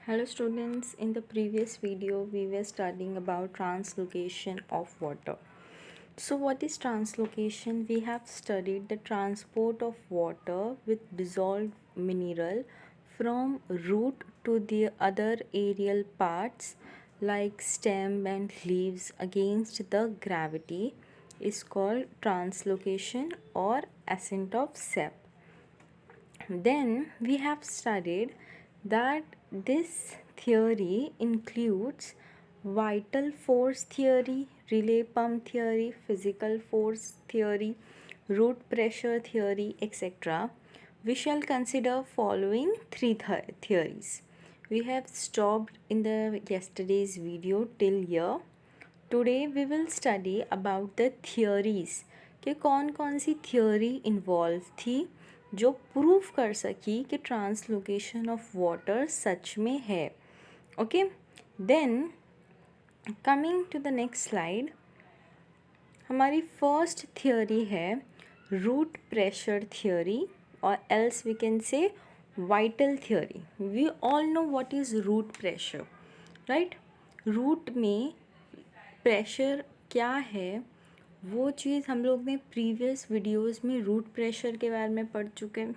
Hello students, in the previous video we were studying about translocation of water. So what is translocation? We have studied the transport of water with dissolved mineral from root to the other aerial parts like stem and leaves against the gravity is called translocation or ascent of sap. Then we have studied that this theory includes vital force theory, relay pump theory, physical force theory, root pressure theory, etc. We shall consider following three theories. We have stopped in the yesterday's video till here. Today we will study about the theories कि कौन कौन सी theory involve थी जो prove कर सकी कि translocation of water सच में है. Okay, then coming to the next slide, हमारी फर्स्ट थियोरी है रूट प्रेशर थियोरी और else we can say vital theory. We all know what is root pressure, right. Root में प्रेशर क्या है वो चीज़ हम लोग ने प्रीवियस वीडियोस में रूट प्रेशर के बारे में पढ़ चुके हैं.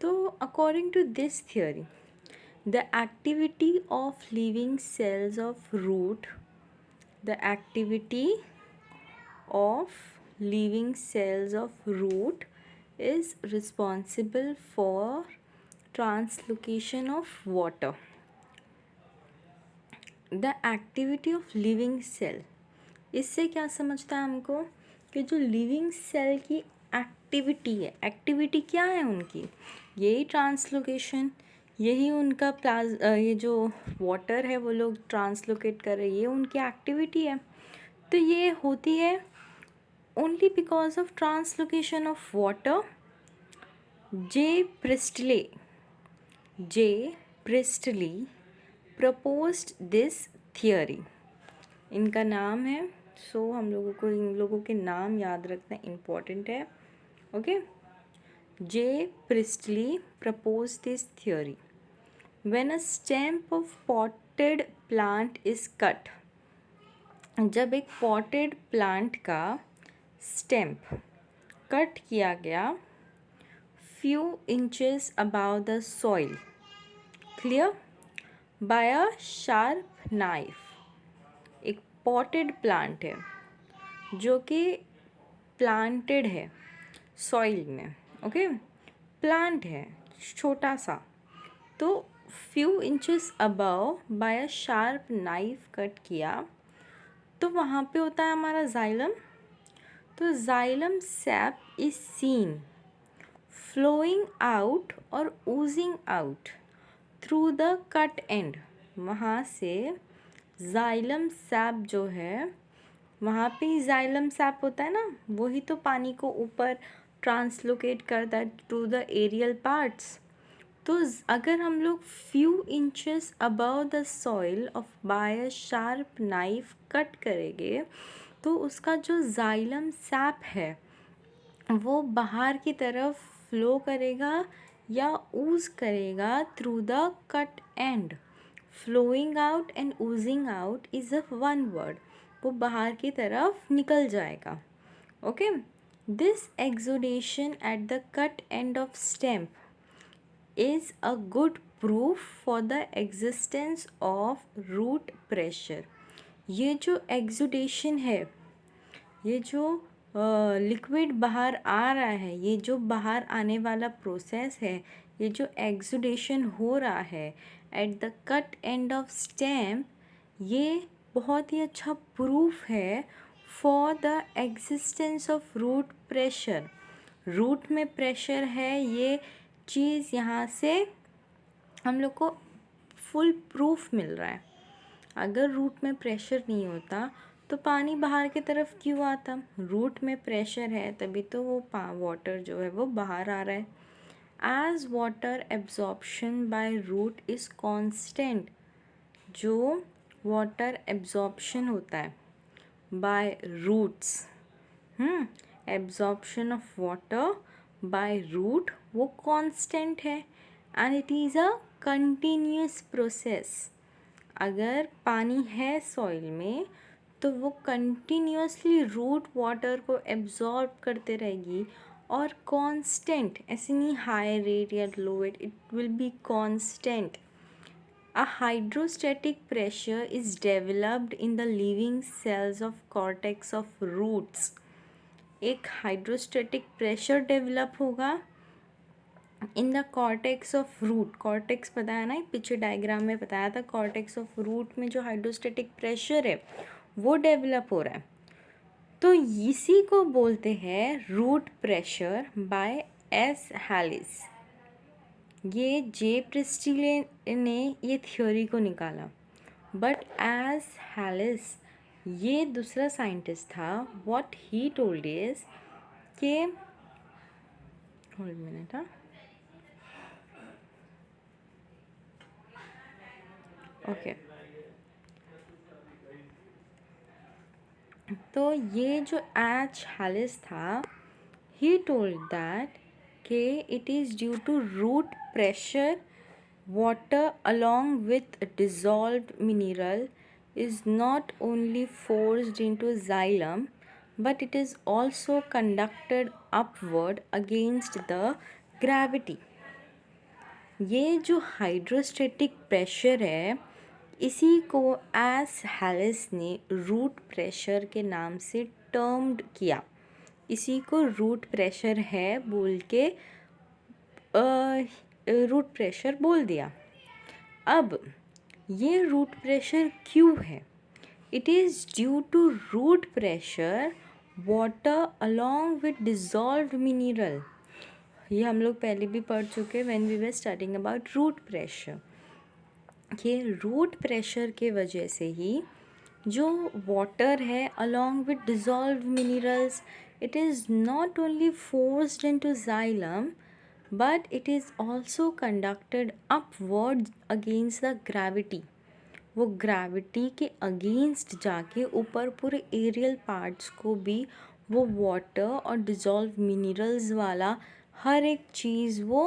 तो according to this theory the activity of living cells of root the activity of living cells of root is responsible for translocation of water. The activity of living cell, इससे क्या समझता है हमको कि जो लिविंग सेल की activity है, activity क्या है उनकी, यही ट्रांसलोकेशन, यही उनका ये जो वाटर है वो लोग ट्रांसलोकेट कर रहे हैं, ये उनकी एक्टिविटी है. तो ये होती है only because of translocation of water. J. Priestley proposed this theory. इनका नाम है, सो हम लोगों को इन लोगों के नाम याद रखना इम्पोर्टेंट है. Okay, J. Priestley proposed this theory. When a stem of potted plant is cut, जब एक potted plant का स्टेम्प कट किया गया few inches above the soil, clear, by a sharp knife. एक potted plant है जो कि planted है soil में, ओके, plant है छोटा सा, तो few inches above by a sharp knife cut किया तो वहाँ पे होता है हमारा जाइलम. तो xylem sap is seen flowing out और oozing out through the cut end. वहाँ से जाइलम सैप जो है, वहाँ पे ही जाइलम सैप होता है ना, वही तो पानी को ऊपर ट्रांसलोकेट करता है टू द एरियल पार्ट्स. तो अगर हम लोग few inches above the soil off by a sharp knife cut करेंगे तो उसका जो जाइलम सैप है वो बाहर की तरफ फ्लो करेगा या ऊज करेगा through the cut end. Flowing out and oozing out is a one word, वो बाहर की तरफ निकल जाएगा. Okay, this exudation at the cut end of stem is a good proof for the existence of root pressure. ये जो exudation है, ये जो लिक्विड बाहर आ रहा है, ये जो बाहर आने वाला प्रोसेस है, ये जो एक्सुडेशन हो रहा है at the cut end of stem, ये बहुत ही अच्छा प्रूफ है for the existence of root pressure. Root में प्रेशर है, ये चीज़ यहाँ से हम लोग को फुल प्रूफ मिल रहा है. अगर रूट में प्रेशर नहीं होता तो पानी बाहर की तरफ क्यों आता. रूट में प्रेशर है तभी तो वो वाटर जो है वो बाहर आ रहा है. As water absorption by root is constant, जो वाटर एब्जॉर्प्शन होता है by roots, absorption of water by root वो कांस्टेंट है and it is a continuous process. अगर पानी है सॉइल में तो वो कंटिन्यूसली रूट वाटर को एब्जॉर्ब करते रहेगी और कांस्टेंट, ऐसे नहीं हाई रेट या low rate, it will be constant. A hydrostatic pressure is developed in the living cells of cortex of roots. एक हाइड्रोस्टेटिक प्रेशर डेवलप होगा in the cortex of root. Cortex पता है ना, पीछे diagram में बताया था, कॉर्टेक्स ऑफ रूट में जो हाइड्रोस्टेटिक प्रेशर है वो डेवलप हो रहा है। तो इसी को बोलते हैं root pressure by S Halley's. ये जे प्रिस्टिले ने ये थ्योरी को निकाला, बट एज हैलिस ये दूसरा साइंटिस्ट था। व्हाट ही टोल्ड इज के, होल्ड मिनट, हाँ ओके, तो ये जो एच हैलिस था, ही टोल्ड दैट के it is due to root pressure water along with dissolved mineral is not only forced into xylem but it is also conducted upward against the gravity। ये जो hydrostatic pressure है इसी को S Halley's ने root pressure के नाम से termed किया। इसी को रूट प्रेशर है बोल के रूट प्रेशर बोल दिया। अब ये रूट प्रेशर क्यों है? It is due to root pressure water along with dissolved mineral. ये हम लोग पहले भी पढ़ चुके हैं when we were studying about root pressure. ये रूट प्रेशर के वजह से ही जो वाटर है along with dissolved minerals, it is not only forced into xylem but it is also conducted upward against the gravity। वो ग्रेविटी के against जाके ऊपर पूरे एरियल पार्ट्स को भी वो वाटर और डिज़ोल्व मिनरल्स वाला हर एक चीज़ वो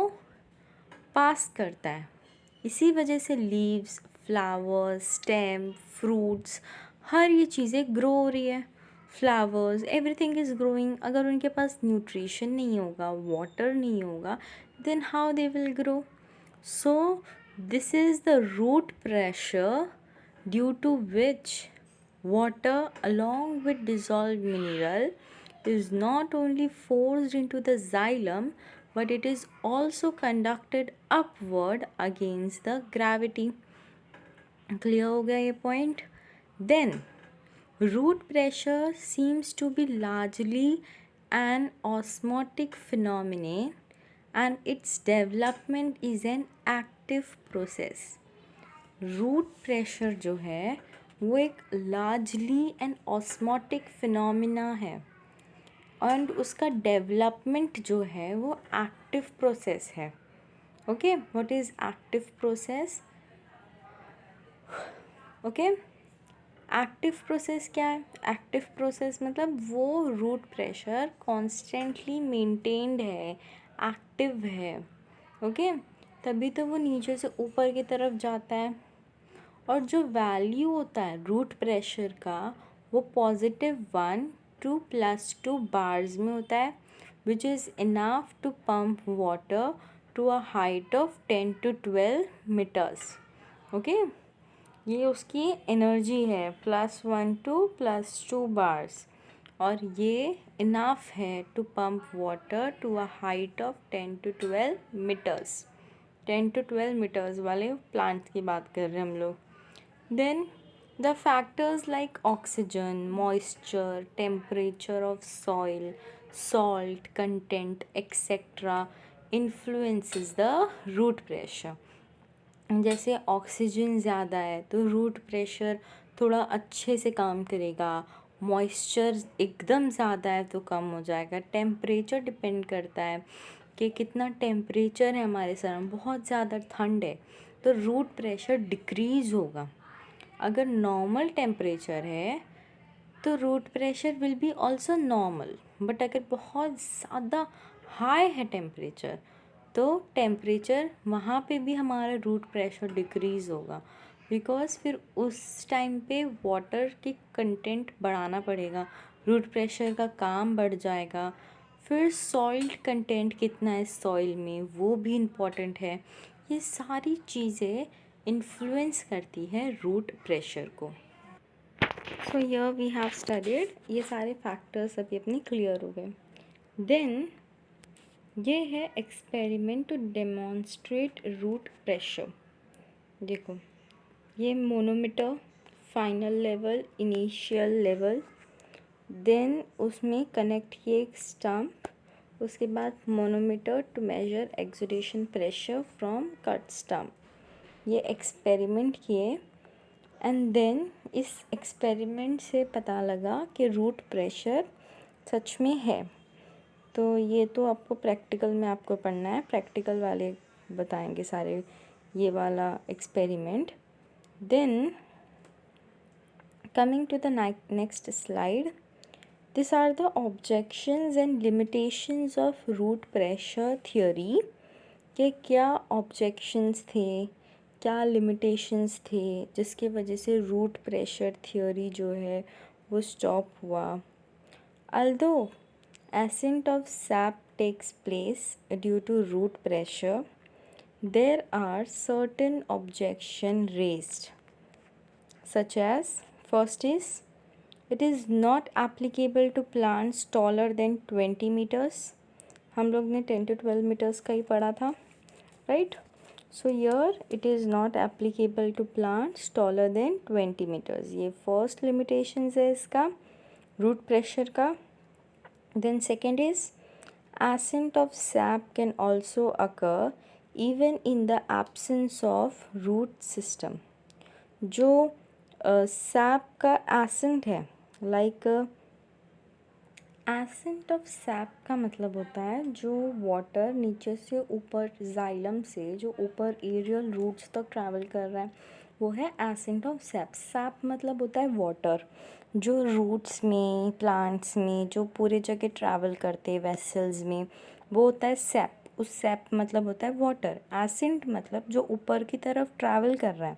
पास करता है। इसी वजह से लीव्स, फ्लावर्स, स्टेम, फ्रूट्स, हर ये चीज़ें ग्रो हो रही है। Flowers, everything is growing. अगर उनके पास न्यूट्रिशन नहीं होगा, वाटर नहीं होगा, then how they will grow? So this is the root pressure due to which water along with dissolved mineral is not only forced into the xylem but it is also conducted upward against the gravity। Clear हो गया ये point? Then root pressure seems to be largely an osmotic phenomenon and its development is an active process। Root pressure जो है वो एक largely N osmotic phenomena है और उसका डेवलपमेंट जो है वो एक्टिव प्रोसेस है। Okay, what is active process? Okay, active process क्या है? एक्टिव प्रोसेस मतलब वो रूट प्रेशर कॉन्स्टेंटली मेंटेन्ड है, एक्टिव है। ओके, तभी तो वो नीचे से ऊपर की तरफ जाता है। और जो वैल्यू होता है रूट प्रेशर का वो +1 to +2 बार्स में होता है, which is enough to pump water to a height of 10 to 12 metres. Okay, ये उसकी एनर्जी है +1 to +2 बार्स, और ये इनफ है to pump water to a height of 10 to 12 metres. 10 to 12 metres वाले प्लांट की बात कर रहे हैं हम लोग। Then the factors like oxygen, moisture, temperature of soil, salt content etcetera influences the root pressure. जैसे ऑक्सीजन ज़्यादा है तो रूट प्रेशर थोड़ा अच्छे से काम करेगा, मॉइस्चर एकदम ज़्यादा है तो कम हो जाएगा। टेम्परेचर डिपेंड करता है कि कितना टेम्परेचर है हमारे सर में, बहुत ज़्यादा ठंड है तो रूट प्रेशर डिक्रीज़ होगा। अगर नॉर्मल टेम्परेचर है तो root pressure will be also normal, but अगर बहुत ज़्यादा हाई है टेम्परेचर तो टेम्परेचर वहाँ पे भी हमारा रूट प्रेशर डिक्रीज़ होगा, बिकॉज़ फिर उस टाइम पे वाटर की कंटेंट बढ़ाना पड़ेगा, रूट प्रेशर का काम बढ़ जाएगा। फिर सॉइल कंटेंट कितना है सॉइल में वो भी इम्पॉर्टेंट है। ये सारी चीज़ें इन्फ्लुएंस करती है रूट प्रेशर को। So here we have studied, ये सारे फैक्टर्स अभी अपने क्लियर हो गए। देन ये है experiment to demonstrate root pressure. देखो, ये manometer, final level, initial level, then उसमें कनेक्ट किए एक स्टम्प, उसके बाद manometer to measure exudation pressure from cut stump. ये एक्सपेरिमेंट किए एंड देन इस एक्सपेरिमेंट से पता लगा कि रूट प्रेशर सच में है। तो ये तो आपको प्रैक्टिकल में आपको पढ़ना है, प्रैक्टिकल वाले बताएंगे सारे ये वाला experiment. Then coming to the next slide, this are the objections and limitations of root pressure theory. के क्या ऑब्जेक्शंस थे, क्या लिमिटेशंस थे जिसकी वजह से रूट प्रेशर थियोरी जो है वो स्टॉप हुआ। Although ascent of sap takes place due to root pressure, there are certain objections raised, such as first is it is not applicable to plants taller than 20 meters. हम लोग ने 10 to 12 meters का ही पढ़ा था, right? So here it is not applicable to plants taller than 20 meters. ये first limitations है इसका root pressure का. Then second is ascent of sap can also occur even in the absence of root system. जो sap का ascent है, like ascent of sap का मतलब होता है जो वाटर नीचे से ऊपर जाइलम से जो ऊपर एरियल रूट्स तक ट्रैवल कर रहा है वो है ascent of sap. sap मतलब होता है वाटर जो रूट्स में, प्लांट्स में जो पूरे जगह ट्रैवल करते हैं वेसल्स में, वो होता है सैप. उस सैप मतलब होता है वाटर. एसेंट मतलब जो ऊपर की तरफ ट्रैवल कर रहा है,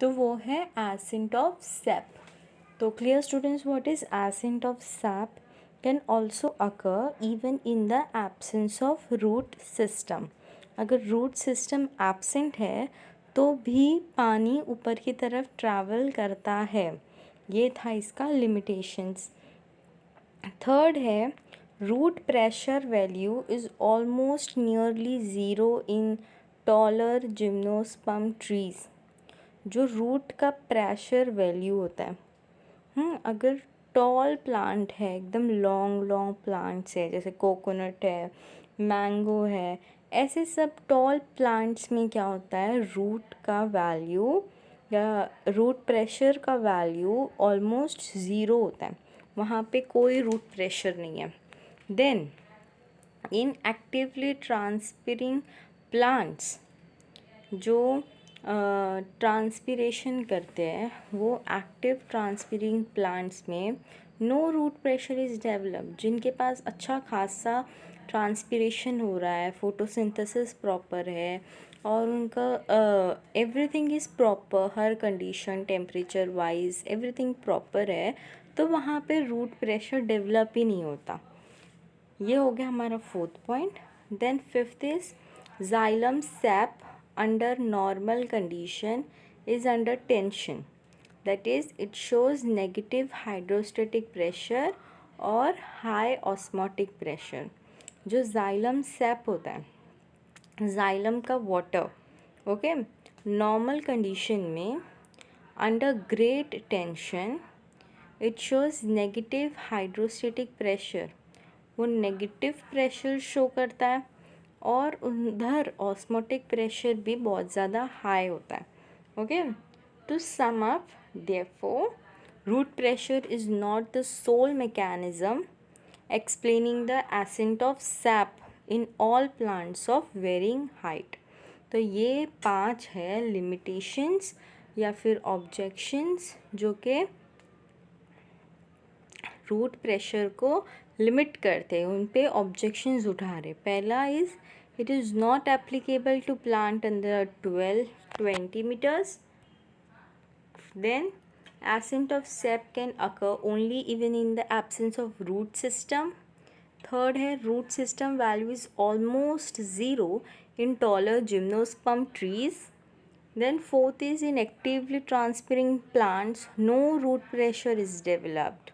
तो वो है एसेंट ऑफ सैप. तो clear students, what is ascent of sap can also occur even in the absence of root system. अगर रूट सिस्टम एब्सेंट है तो भी पानी ऊपर की तरफ ट्रैवल करता है. ये था इसका लिमिटेशंस. थर्ड है root pressure value is almost nearly zero in taller gymnosperm trees. जो रूट का प्रेशर वैल्यू होता है, अगर टॉल प्लांट है, एकदम लॉन्ग लॉन्ग प्लांट्स है, जैसे कोकोनट है, मैंगो है, ऐसे सब टॉल प्लांट्स में क्या होता है, रूट का वैल्यू या रूट प्रेशर का वैल्यू ऑलमोस्ट ज़ीरो होता है. वहाँ पे कोई रूट प्रेशर नहीं है. Then in actively transpiring plants, जो ट्रांसपिरेशन करते हैं वो एक्टिव ट्रांसपिरिंग प्लांट्स में no root pressure is developed. जिनके पास अच्छा खासा ट्रांसपिरेशन हो रहा है, फोटोसिंथेसिस प्रॉपर है और उनका everything is proper, her condition temperature wise everything proper है, तो वहाँ पे रूट प्रेशर डेवलप ही नहीं होता. ये हो गया हमारा fourth point. Then fifth is xylem sap under normal condition is under tension, that is it shows negative hydrostatic pressure और high osmotic pressure. जो जाइलम सैप होता है, जाइलम का वाटर, ओके, नॉर्मल कंडीशन में under great tension it shows negative hydrostatic pressure. वो negative pressure show करता है और उधर ऑस्मोटिक प्रेशर भी बहुत ज़्यादा हाई होता है. Okay, to sum up, therefore root pressure is not the sole mechanism explaining the ascent of sap in all plants of varying height. तो ये 5 है लिमिटेशंस या फिर ऑब्जेक्शंस जो कि रूट प्रेशर को लिमिट करते हैं, उन पे ऑब्जेक्शंस उठा रहे. पहला is It is not applicable to plant under 12-20 meters. Then ascent of sap can occur only even in the absence of root system. Third है root system value is almost zero in taller gymnosperm trees. Then fourth is in actively transpiring plants, no root pressure is developed.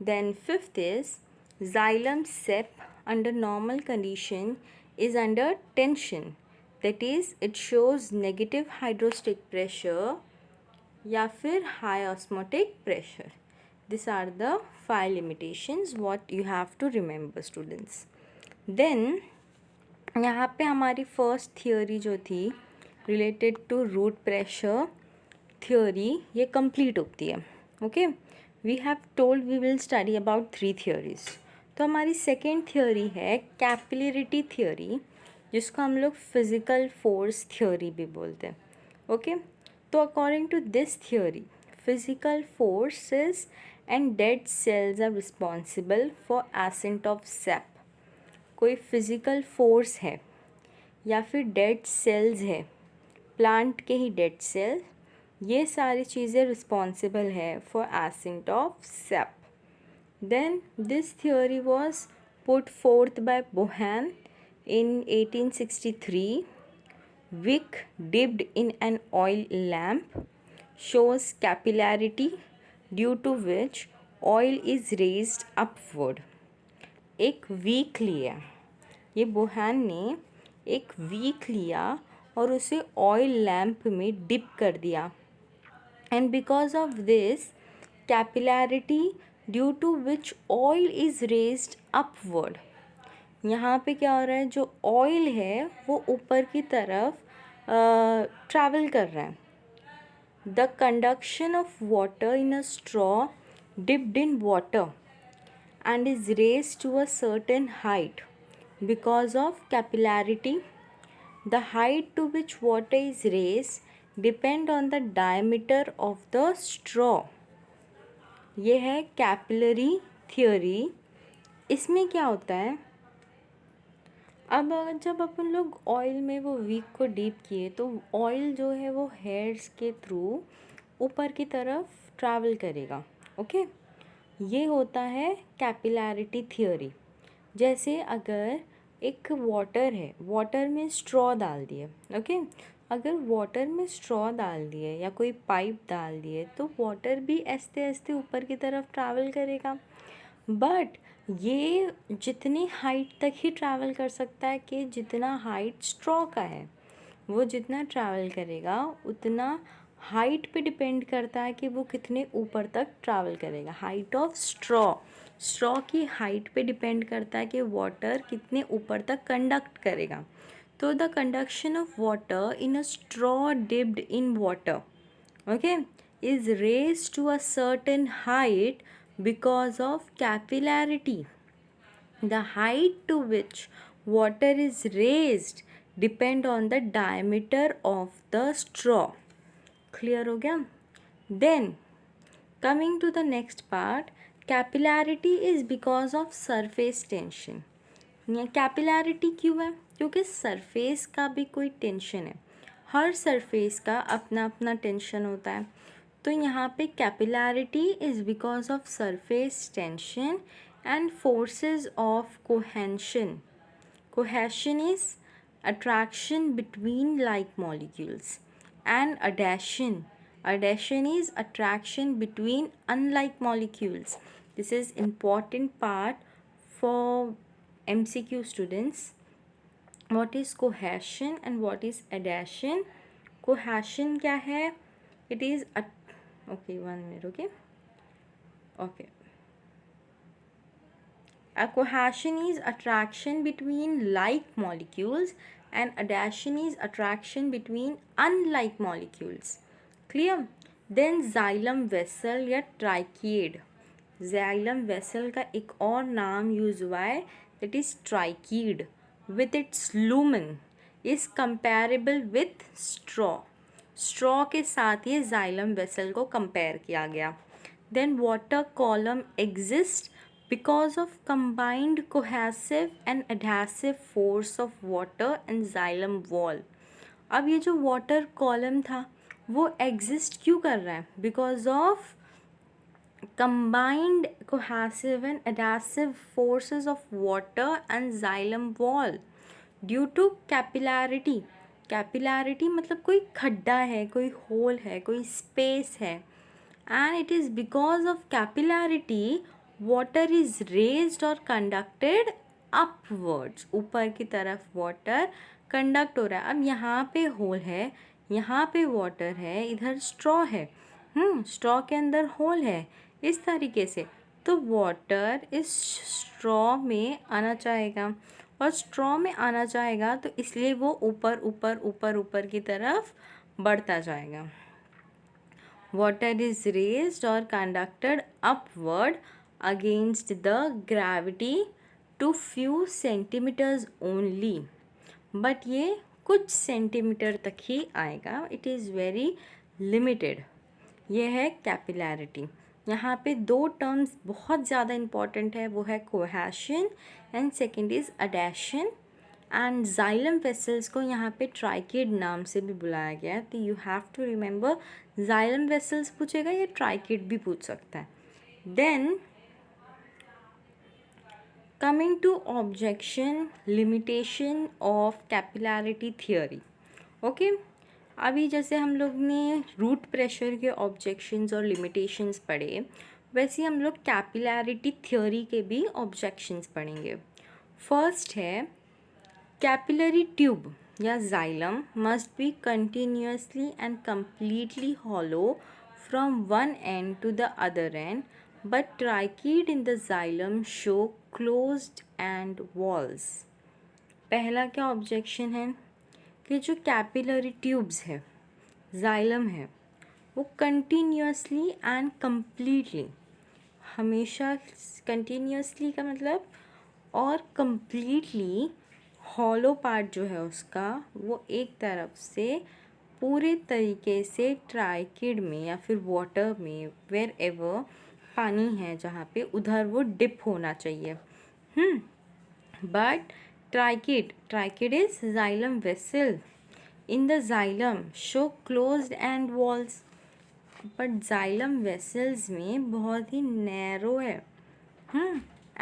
Then fifth is xylem sap under normal condition is under tension. That is, it shows negative hydrostatic pressure या फिर high osmotic pressure. These are the 5 limitations what you have to remember students. Then यहाँ पे हमारी first theory जो थी related to root pressure theory ये complete होती है. Okay, we have told we will study about 3 theories. तो हमारी सेकेंड थियोरी है कैपिलरिटी थियोरी, जिसको हम लोग फिजिकल फोर्स थियोरी भी बोलते हैं. ओके, तो according to this theory physical forces and dead cells are responsible for ascent of sap. कोई फिजिकल फोर्स है या फिर डेड सेल्स है, प्लांट के ही डेड सेल, ये सारी चीज़ें रिस्पॉन्सिबल है for ascent of sap. Then this theory was put forth by Boehm in 1863. Wick dipped in an oil lamp shows capillarity due to which oil is raised upward. एक week लिया, ये बोहैन ने एक week लिया और उसे oil lamp में dip कर दिया. And because of this capillarity due to which oil is raised upward. यहाँ पे क्या हो रहा है, जो ऑयल है वो ऊपर की तरफ ट्रैवल कर रहा है. The conduction of water in a straw dipped in water and is raised to a certain height because of capillarity. The height to which water is raised depend on the diameter of the straw. ये है capillary theory. इसमें क्या होता है, अब जब अपन लोग oil में वो वीक को डीप किए तो ऑयल जो है वो हेयर्स के थ्रू ऊपर की तरफ ट्रैवल करेगा. ओके, ये होता है कैपिलैरिटी थियोरी. जैसे अगर एक वाटर है, वाटर में स्ट्रॉ डाल दिए. ओके, अगर वाटर में स्ट्रॉ डाल दिए या कोई पाइप डाल दिए तो वाटर भी ऐसे ऐसे ऊपर की तरफ ट्रैवल करेगा. बट ये जितनी हाइट तक ही ट्रैवल कर सकता है कि जितना हाइट स्ट्रॉ का है, वो जितना ट्रैवल करेगा उतना हाइट पे डिपेंड करता है कि वो कितने ऊपर तक ट्रैवल करेगा. हाइट ऑफ स्ट्रॉ की हाइट पे डिपेंड करता है कि वाटर कितने ऊपर तक कंडक्ट करेगा. तो the conduction of water in a straw dipped in water, okay, is raised to a certain height because of capillarity. The height to which water is raised depend on the diameter of the straw. Clear हो गया? Then coming to the next part, capillarity is because of surface tension. Capillarity क्यों है? क्योंकि surface का भी कोई tension है. हर surface का अपना अपना टेंशन होता है. तो यहाँ पे capillarity is because of surface tension and forces of cohesion. Cohesion is attraction between like molecules and adhesion is attraction between unlike molecules. This is important part for MCQ students. What is cohesion and what is adhesion? Cohesion क्या है? It is okay, 1 minute. Okay. A cohesion is attraction between like molecules and adhesion is attraction between unlike molecules. Clear? Then xylem vessel या ट्राइकीड. xylem vessel का एक और नाम use हुआ है, that is tracheid. With its lumen is comparable with straw. Straw के साथ ये xylem vessel को कंपेयर किया गया. Then water column exist because of combined cohesive and adhesive force of water and xylem wall. अब ये जो वाटर कॉलम था वो एग्जिस्ट क्यों कर रहा है? Because of combined cohesive and adhesive forces of water and xylem wall due to capillarity. Capillarity मतलब कोई खड्डा है, कोई होल है, कोई स्पेस है, and it is because of capillarity water is raised और कंडक्टेड अपवर्ड्स. ऊपर की तरफ वाटर कंडक्ट हो रहा है. अब यहाँ पे होल है, यहाँ पे वाटर है, इधर स्ट्रॉ है, स्ट्रॉ के अंदर होल है, इस तरीके से. तो वाटर इस स्ट्रॉ में आना चाहेगा, और स्ट्रॉ में आना चाहेगा तो इसलिए वो ऊपर ऊपर ऊपर ऊपर की तरफ बढ़ता जाएगा. वाटर इज रेज्ड और conducted upward against the gravity to few centimetres only. But ये कुछ सेंटीमीटर तक ही आएगा. It is very limited. ये है कैपिलैरिटी. यहाँ पे दो टर्म्स बहुत ज़्यादा इम्पॉर्टेंट है, वो है cohesion and second is adhesion. And xylem vessels को यहाँ पे ट्राइकिड नाम से भी बुलाया गया है. तो you have to remember, xylem vessels पूछेगा या ट्राइकिड भी पूछ सकता है. Then coming to objection limitation of capillarity theory. Okay, अभी जैसे हम लोग ने रूट प्रेशर के ऑब्जेक्शंस और लिमिटेशंस पढ़े, वैसे हम लोग कैपिलैरिटी थ्योरी के भी ऑब्जेक्शंस पढ़ेंगे. फर्स्ट है कैपिलरी ट्यूब या xylem must be continuously and completely hollow from one end to the other end, but tracheid in the xylem show closed end walls. पहला क्या ऑब्जेक्शन है कि जो कैपिलरी ट्यूब्स है, जाइलम है, वो कंटिन्यूसली एंड कम्प्लीटली, हमेशा कंटिन्यूसली का मतलब और कम्प्लीटली हॉलो पार्ट जो है उसका वो एक तरफ से पूरे तरीके से ट्राइकिड में या फिर वाटर में वेर एवर पानी है जहाँ पे उधर वो डिप होना चाहिए. But tracheid is xylem vessel. In the xylem show closed end walls. But xylem vessels में बहुत ही narrow है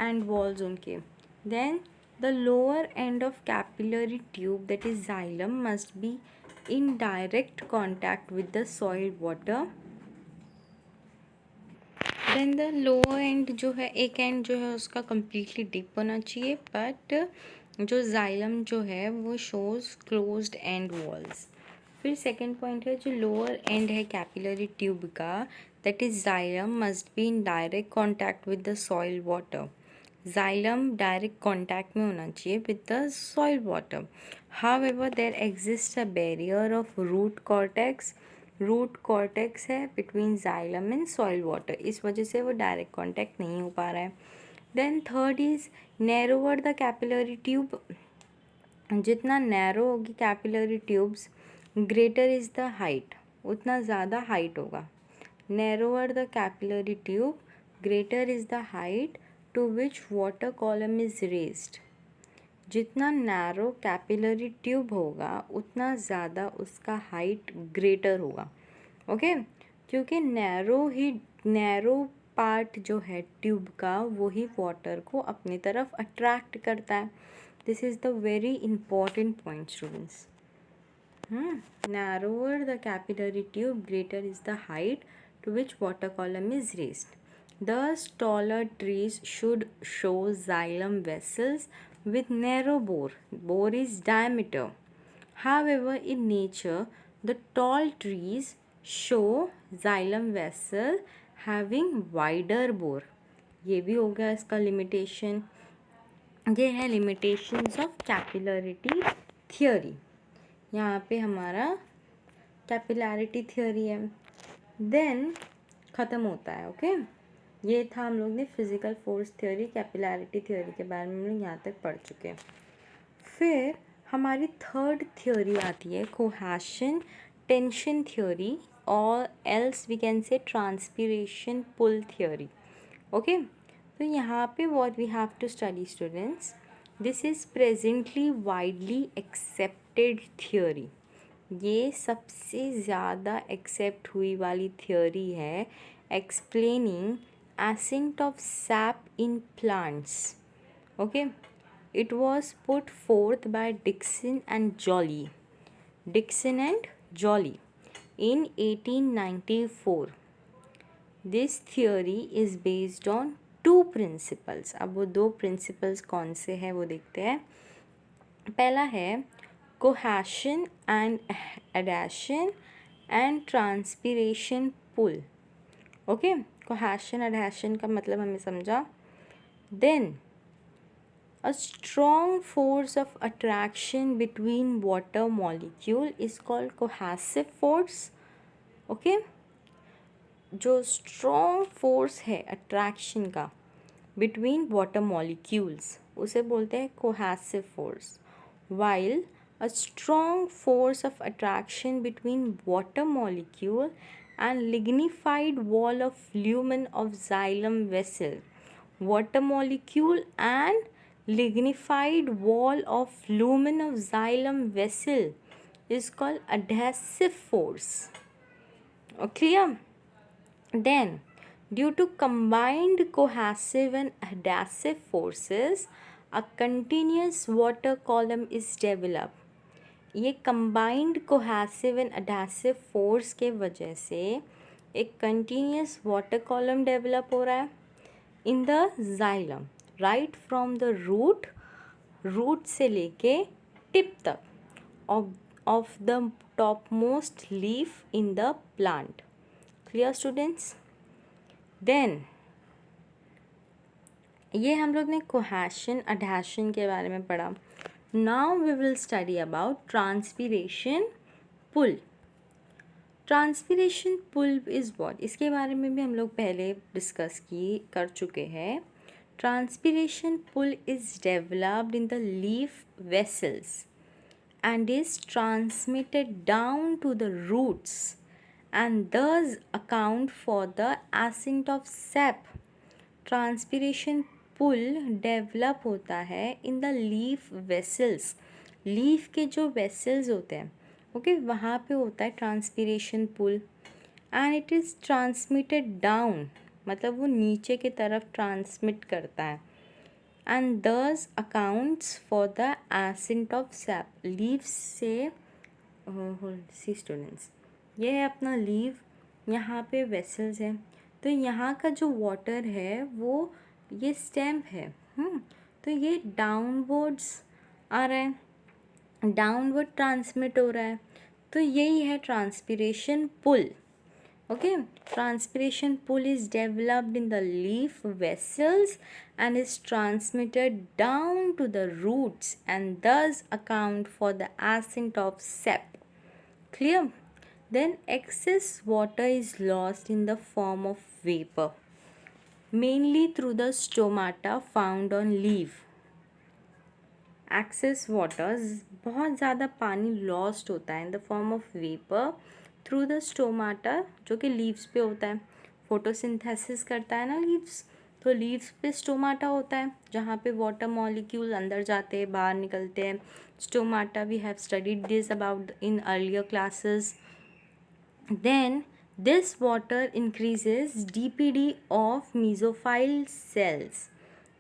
end walls उनके. Then the lower end of capillary tube, that is xylem, must be in direct contact with the soil water. Then the lower end जो है, एक and जो है उसका कम्प्लीटली डीप होना चाहिए, बट जो जाइलम जो है वो शोज क्लोज्ड एंड वॉल्स. फिर सेकंड पॉइंट है जो लोअर एंड है कैपिलरी ट्यूब का, that is xylem must be in direct contact with the soil water. Xylem direct contact में होना चाहिए with the soil water. However there exist a barrier of root cortex. Root cortex है between xylem and soil water, इस वजह से वो direct contact नहीं हो पा रहा है. Then third is narrower the capillary tube. जितना नैरो होगी capillary tubes, greater is the height, उतना ज़्यादा हाइट होगा. Narrower the capillary tube, greater is the height to which water column is raised. जितना नैरो कैपिलरी ट्यूब होगा उतना ज़्यादा उसका हाइट ग्रेटर होगा. ओके, क्योंकि नैरो पार्ट जो है ट्यूब का वो ही वाटर को अपनी तरफ अट्रैक्ट करता है. This is the very important point students. Narrower the capillary tube, greater is the height to which water column is raised. Thus, taller trees should show xylem vessels with narrow bore. Bore is diameter. However, in nature, the tall trees show xylem vessel having wider bore. ये भी हो गया इसका limitation. ये है limitations of capillarity theory. यहाँ पे हमारा कैपिलरिटी थियोरी है. देन ख़त्म होता है. ओके, ये था हम लोग ने physical force theory, capillarity theory के बारे में हम लोग यहाँ तक पढ़ चुके हैं. फिर हमारी थर्ड थ्योरी आती है कोहेशन टेंशन थ्योरी, और else we can say transpiration pull theory. Okay, तो यहाँ पे what we have to study students, this is presently widely accepted theory. ये सबसे ज़्यादा एक्सेप्ट हुई वाली थियोरी है explaining ascent of sap in plants. Okay, it was put forth by Dixon and Joly. Dixon and Joly in 1894. This theory is based on two principles. अब वो दो principles कौन से हैं वो देखते हैं. पहला है cohesion and adhesion and transpiration pull. Okay, cohesion adhesion का मतलब हमें समझा. Then a strong force of attraction between water molecule is called cohesive force. Okay, जो strong force है attraction का between water molecules उसे बोलते हैं cohesive force. While a strong force of attraction between water molecule and lignified wall of lumen of xylem vessel, water molecule and lignified wall of lumen of xylem vessel is called adhesive force. Clear? Then, due to combined cohesive and adhesive forces, a continuous water column is developed. ये combined cohesive and adhesive force के वजह से एक continuous water column develop हो रहा है in the xylem, right from the root से लेके tip तक of the topmost leaf in the plant. Clear students? Then ये हम लोग ने cohesion adhesion के बारे में पढ़ा. Now we will study about transpiration pull. Transpiration pull is what? इसके बारे में भी हम लोग पहले डिस्कस कर चुके हैं. Transpiration pull is developed in the leaf vessels and is transmitted down to the roots and thus account for the ascent of sap. Transpiration pull develop होता है in the leaf vessels. Leaf के जो vessels होते हैं okay वहाँ पे होता है transpiration pull and it is transmitted down मतलब वो नीचे की तरफ ट्रांसमिट करता है एंड दस accounts for the ascent of SAP. Leaves से सी स्टूडेंट्स ये है अपना लीव, यहाँ पे वेसल्स हैं तो यहाँ का जो वाटर है वो ये स्टेम है. तो ये डाउनवर्ड्स आ रहा है, डाउनवर्ड ट्रांसमिट हो रहा है तो यही है transpiration pull. Okay, transpiration pull is developed in the leaf vessels and is transmitted down to the roots and thus account for the ascent of sap. Clear? Then excess water is lost in the form of vapor, mainly through the stomata found on leaf. Excess water, बहुत ज़्यादा पानी lost होता है in the form of vapor through the stomata जो कि leaves पे होता है. photosynthesis करता है ना leaves, तो leaves पे stomata होता है जहाँ पे water molecule अंदर जाते हैं बाहर निकलते हैं. Stomata we have studied this about in earlier classes. Then this water increases DPD of mesophile cells.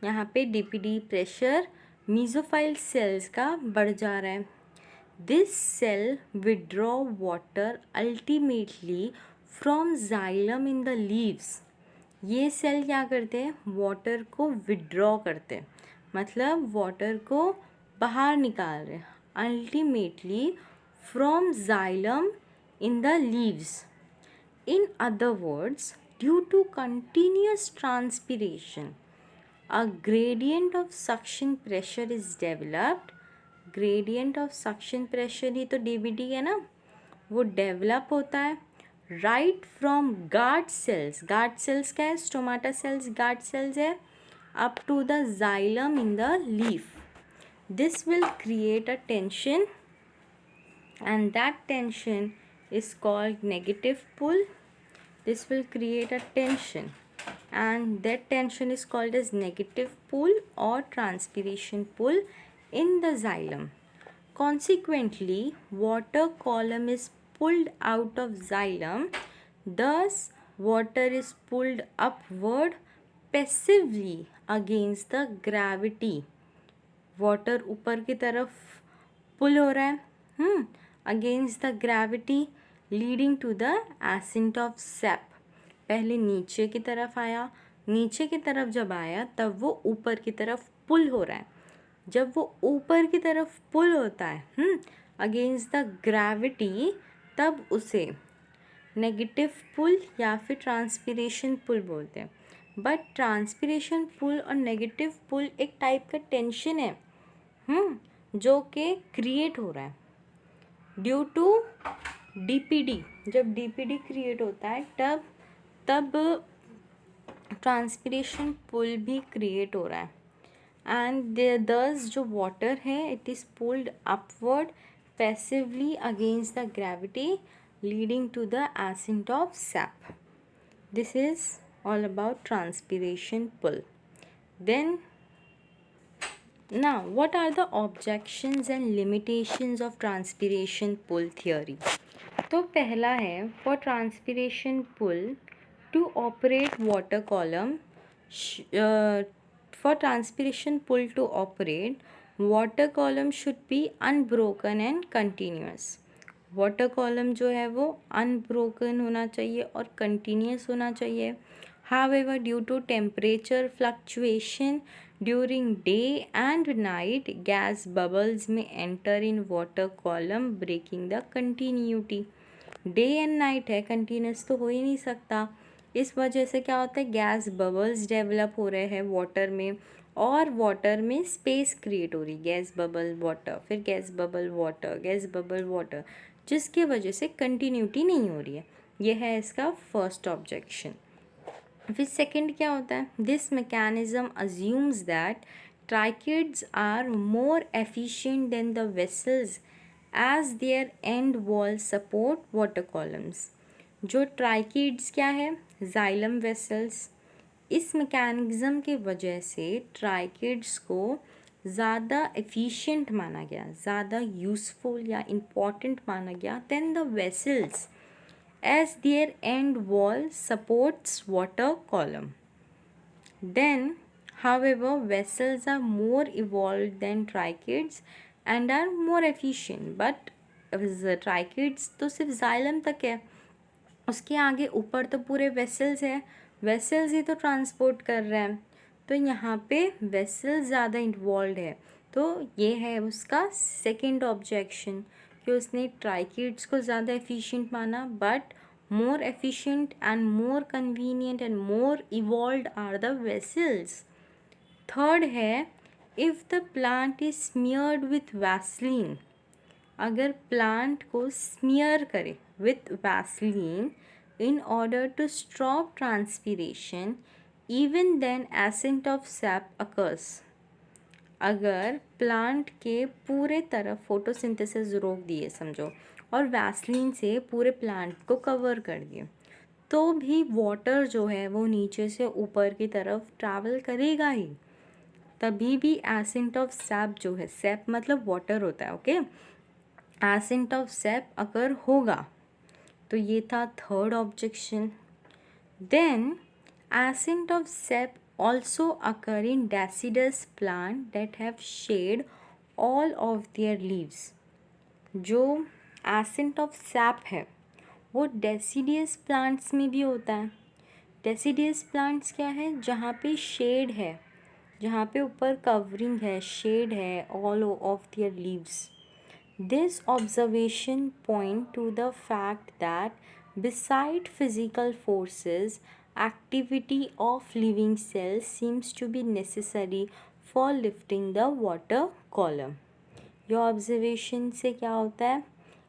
यहाँ पे DPD प्रेशर mesophile cells का बढ़ जा रहा है. This cell withdraw water ultimately from xylem in the leaves. ये cell क्या करते हैं? वाटर को विड्रॉ करते हैं मतलब वाटर को बाहर निकाल रहे हैं ultimately from xylem in the leaves. In other words, due to continuous transpiration, a gradient of suction pressure is developed. Gradient of suction pressure ही तो DBD है ना, वो डेवलप होता है right from guard cells. Guard cells क्या है? Stomata cells guard cells है up to the xylem in the leaf. This will create a tension and that tension is called negative pull. This will create a tension and that tension is called as negative pull or transpiration pull in the xylem. Consequently, water column is pulled out of xylem, thus water is pulled upward passively against the gravity. Water ऊपर की तरफ pull हो रहा है against the gravity, leading to the ascent of sap. पहले नीचे की तरफ आया, नीचे की तरफ जब आया तब वो ऊपर की तरफ पुल हो रहा है. जब वो ऊपर की तरफ पुल होता है अगेंस्ट द ग्रेविटी, तब उसे नेगेटिव पुल या फिर ट्रांसपिरेशन पुल बोलते हैं. बट ट्रांसपिरेशन पुल और नेगेटिव पुल एक टाइप का टेंशन है जो कि क्रिएट हो रहा है ड्यू टू डीपीडी. जब डीपीडी क्रिएट होता है तब ट्रांसपिरेशन पुल भी क्रिएट हो रहा है. एंड दस जो वाटर है it is pulled upward passively against the gravity, leading to the ascent of sap. This is all about transpiration pull. Then now what are the objections and limitations of transpiration pull theory? तो पहला है for transpiration pull to operate water column, for transpiration pull to operate water column should be unbroken and continuous. Water column जो है वो unbroken होना चाहिए और continuous होना चाहिए. However due to temperature fluctuation during day and night, gas bubbles में enter in water column breaking the continuity. Day and night है, कंटिन्यूस तो हो ही नहीं सकता. इस वजह से क्या होता है, गैस बबल्स डेवलप हो रहे हैं वाटर में और वाटर में स्पेस क्रिएट हो रही. गैस बबल वाटर, फिर gas bubble water, gas bubble water, जिसकी वजह से कंटिन्यूटी नहीं हो रही है. यह है इसका फर्स्ट ऑब्जेक्शन. फिर सेकंड क्या होता है, this mechanism assumes that tracheids are more efficient than the vessels as their end wall support water columns. जो ट्राइकिड्स क्या है, जाइलम वेसल्स. इस मैकेनिज्म की वजह से ट्राइकिड्स को ज़्यादा एफिशिएंट माना गया, ज़्यादा यूज़फुल या इम्पॉर्टेंट माना गया then the vessels as their end wall supports water column. Then however vessels are more evolved than tracheids and are more efficient. But tracheids तो सिर्फ जाइलम तक है, उसके आगे ऊपर तो पूरे वेसल्स है, वेसल्स ही तो ट्रांसपोर्ट कर रहे हैं. तो यहाँ पे वेसल ज़्यादा इन्वॉल्व है. तो ये है उसका सेकंड ऑब्जेक्शन कि उसने ट्राइकिड्स को ज़्यादा एफिशिएंट माना, but more efficient and more convenient and more evolved are the vessels. Third है, if the plant is smeared with Vaseline. अगर प्लांट को स्मियर करे with Vaseline in order to stop transpiration, even then ascent of sap occurs. अगर plant के पूरे तरफ photosynthesis रोक दिए समझो और वैसलीन से पूरे प्लांट को कवर कर दिए, तो भी वाटर जो है वो नीचे से ऊपर की तरफ ट्रैवल करेगा ही. तभी भी एसेंट ऑफ सैप जो है, सैप मतलब वाटर होता है, ओके, एसेंट ऑफ सैप अगर होगा. तो ये था third objection. Then ascent of sap also occur in deciduous plant that have shed all of their leaves. जो ascent of sap है वो deciduous plants में भी होता है. deciduous plants क्या है, जहाँ पे शेड है, जहाँ पे ऊपर कवरिंग है, शेड है all of their leaves. This observation point to the fact that beside physical forces, activity of living cells seems to be necessary for lifting the water column. यह ऑब्जर्वेशन से क्या होता है,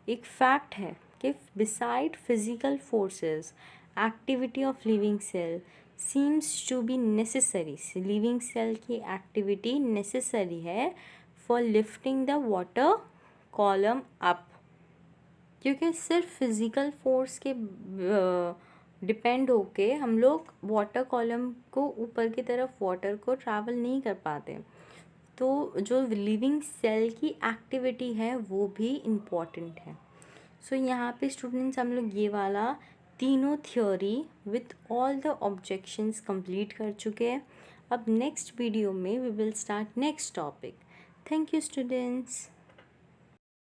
एक फैक्ट है कि beside physical forces, activity of living cell seems to be necessary. living cell की activity necessary है for lifting the water column up. क्योंकि सिर्फ फिज़िकल फोर्स के डिपेंड होके हम लोग वाटर कॉलम को ऊपर की तरफ वाटर को ट्रैवल नहीं कर पाते। तो जो लिविंग सेल की एक्टिविटी है वो भी इम्पॉर्टेंट है। सो यहाँ पे स्टूडेंट्स हम लोग ये वाला तीनों theory with all the objections complete कर चुके हैं। अब नेक्स्ट वीडियो में we will start next topic. Thank you students.